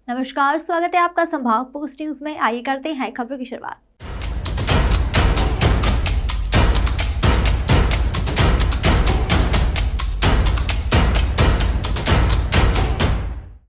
नमस्कार, स्वागत है आपका संभाग पोस्ट न्यूज में। आइए करते हैं खबरों की शुरुआत।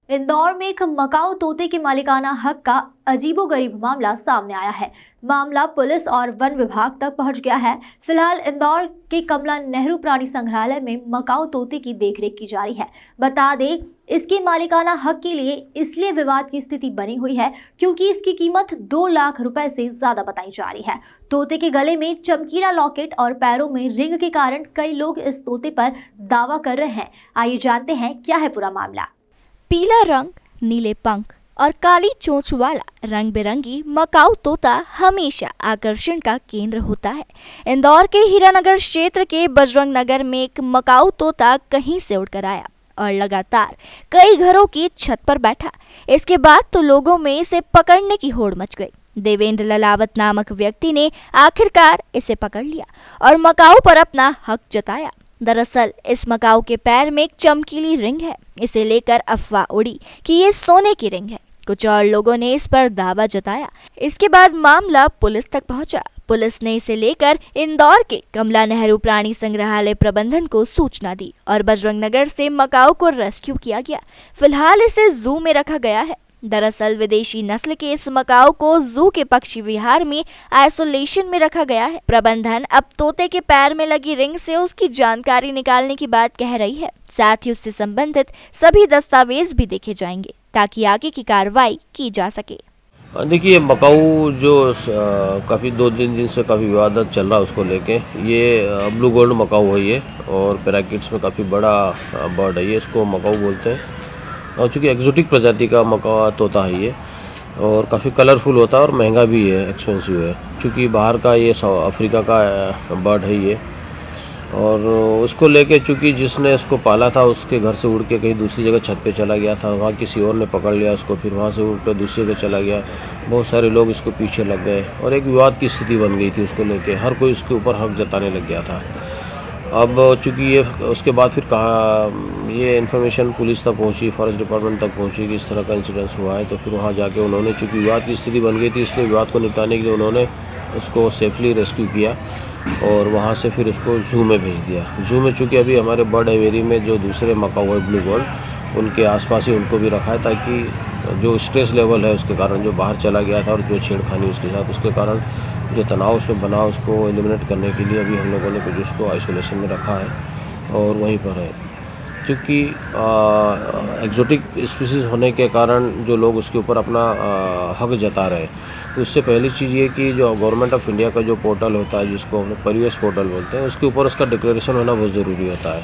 इंदौर में एक मकाऊ तोते के मालिकाना हक का अजीबोगरीब मामला सामने आया है। मामला पुलिस और वन विभाग तक पहुंच गया है। फिलहाल इंदौर के कमला नेहरू प्राणी संग्रहालय में मकाऊ तोते की देखरेख की जा रही है। बता दें, इसके मालिकाना हक के लिए इसलिए विवाद की स्थिति बनी हुई है क्योंकि इसकी कीमत 2 लाख रुपए से ज्यादा बताई जा रही है। तोते के गले में चमकीला लॉकेट और पैरों में रिंग के कारण कई लोग इस तोते पर दावा कर रहे हैं। आइए जानते हैं क्या है पूरा मामला। पीला रंग, नीले पंख और काली चोंच वाला रंग बिरंगी मकाऊ तोता हमेशा आकर्षण का केंद्र होता है। इंदौर के हीरानगर क्षेत्र के बजरंग नगर में एक मकाऊ तोता कहीं से उड़कर आया और लगातार कई घरों की छत पर बैठा। इसके बाद तो लोगों में इसे पकड़ने की होड़ मच गई। देवेंद्र ललावत नामक व्यक्ति ने आखिरकार इसे पकड़ लिया और मकाऊ पर अपना हक जताया। दरअसल इस मकाऊ के पैर में एक चमकीली रिंग है। इसे लेकर अफवाह उड़ी कि ये सोने की रिंग है। कुछ और लोगों ने इस पर दावा जताया। इसके बाद मामला पुलिस तक पहुंचा। पुलिस ने इसे लेकर इंदौर के कमला नेहरू प्राणी संग्रहालय प्रबंधन को सूचना दी और बजरंग नगर से मकाऊ को रेस्क्यू किया गया। फिलहाल इसे जू में रखा गया है। दरअसल विदेशी नस्ल के इस मकाऊ को जू के पक्षी विहार में आइसोलेशन में रखा गया है। प्रबंधन अब तोते के पैर में लगी रिंग से उसकी जानकारी निकालने की बात कह रही है। साथ ही उससे संबंधित सभी दस्तावेज भी देखे जाएंगे ताकि आगे की कार्रवाई की जा सके। देखिए, मकाऊ जो काफ़ी 2-3 दिन से काफ़ी विवाद चल रहा है उसको लेके। ये ब्लू गोल्ड मकाऊ है ये, और पैराकिट्स में काफ़ी बड़ा बर्ड है ये, इसको मकाऊ बोलते हैं। और चूँकि एक्जोटिक प्रजाति का मकाऊ तोता है ये, और काफ़ी कलरफुल होता है और महंगा भी है, एक्सपेंसिव है। चूँकि बाहर का ये अफ्रीका का बर्ड है ये, और उसको लेके चूँकि जिसने इसको पाला था उसके घर से उड़ के कहीं दूसरी जगह छत पे चला गया था। वहाँ किसी और ने पकड़ लिया उसको, फिर वहाँ से उड़ कर दूसरी जगह चला गया। बहुत सारे लोग इसको पीछे लग गए और एक विवाद की स्थिति बन गई थी उसको लेके। हर कोई उसके ऊपर हक जताने लग गया था। अब चूँकि ये उसके बाद फिर कहा ये इन्फॉर्मेशन पुलिस तक पहुंची, फॉरेस्ट डिपार्टमेंट तक पहुंची कि इस तरह का इंसिडेंस हुआ है। तो फिर वहां जाके उन्होंने, चूँकि विवाद की स्थिति बन गई थी, इसलिए विवाद को निपटाने के लिए उन्होंने उसको सेफली रेस्क्यू किया और वहां से फिर उसको जू में भेज दिया। जू में चूँकि अभी हमारे बर्ड एवेरी में जो दूसरे मकाऊ है ब्लू गोल्ड, उनके आसपास ही उनको भी रखा है, ताकि जो स्ट्रेस लेवल है उसके कारण, जो बाहर चला गया था और जो छेड़खानी उसके साथ, उसके कारण जो तनाव उसमें बना, उसको एलिमिनेट करने के लिए अभी हम लोगों ने कुछ उसको आइसोलेशन में रखा है और वहीं पर है। क्योंकि एक्जोटिक स्पीसीज़ होने के कारण जो लोग उसके ऊपर अपना हक जता रहे हैं, तो उससे पहली चीज़ ये कि जो गवर्नमेंट ऑफ इंडिया का जो पोर्टल होता है, जिसको हम लोग परिवेश पोर्टल बोलते हैं, उसके ऊपर उसका डिक्लेरेशन होना बहुत ज़रूरी होता है।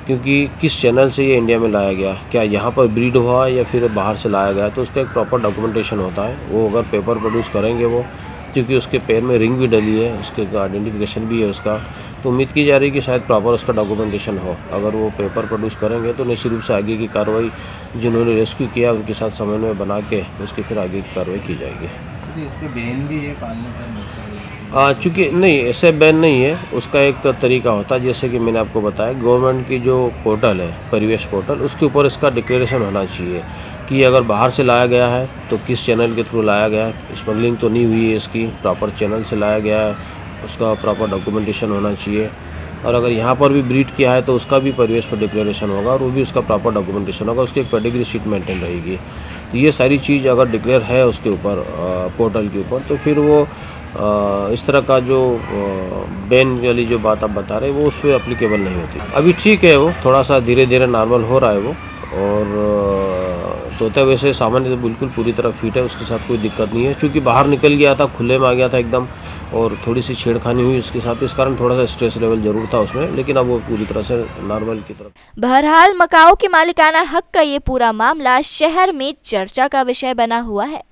क्योंकि किस चैनल से ये इंडिया में लाया गया, क्या यहाँ पर ब्रीड हुआ या फिर बाहर से लाया गया, तो उसका एक प्रॉपर डॉक्यूमेंटेशन होता है। वो अगर पेपर प्रोड्यूस करेंगे वो, क्योंकि उसके पैर में रिंग भी डली है, उसके आइडेंटिफिकेशन भी है उसका, तो उम्मीद की जा रही है कि शायद प्रॉपर उसका डॉक्यूमेंटेशन हो। अगर वो पेपर प्रोड्यूस करेंगे तो निश्चित रूप से आगे की कार्रवाई, जिन्होंने रेस्क्यू किया उनके साथ समन्वय बना के उसकी फिर आगे की कार्रवाई की जाएगी। इस पर बैन भी है पालने का? चूँकि नहीं, ऐसे बैन नहीं है, उसका एक तरीका होता है। जैसे कि मैंने आपको बताया, गवर्नमेंट की जो पोर्टल है परिवेश पोर्टल, उसके ऊपर इसका डिक्लेरेशन होना चाहिए कि अगर बाहर से लाया गया है तो किस चैनल के थ्रू लाया गया है, स्मगलिंग तो नहीं हुई है इसकी, प्रॉपर चैनल से लाया गया है, उसका प्रॉपर डॉक्यूमेंटेशन होना चाहिए। और अगर यहाँ पर भी ब्रीड किया है तो उसका भी परिवेश पर डिक्लेरेशन होगा और वो भी उसका प्रॉपर डॉक्यूमेंटेशन होगा, उसकी एक पेडिग्री शीट मेंटेन रहेगी। तो ये सारी चीज़ अगर डिक्लेयर है उसके ऊपर पोर्टल के ऊपर, तो फिर वो इस तरह का जो बैन वाली जो बात आप बता रहे हैं वो उस पर एप्लीकेबल नहीं होती। अभी ठीक है, वो थोड़ा सा धीरे धीरे नॉर्मल हो रहा है वो, और तोता वैसे सामान्य बिल्कुल पूरी तरह फिट है, उसके साथ कोई दिक्कत नहीं है। चूँकि बाहर निकल गया था, खुले में आ गया था एकदम, और थोड़ी सी छेड़खानी हुई उसके साथ, इस कारण थोड़ा सा स्ट्रेस लेवल जरूर था उसमें, लेकिन अब वो पूरी तरह से नॉर्मल की तरफ। बहरहाल मकाऊ के मालिकाना हक का ये पूरा मामला शहर में चर्चा का विषय बना हुआ है।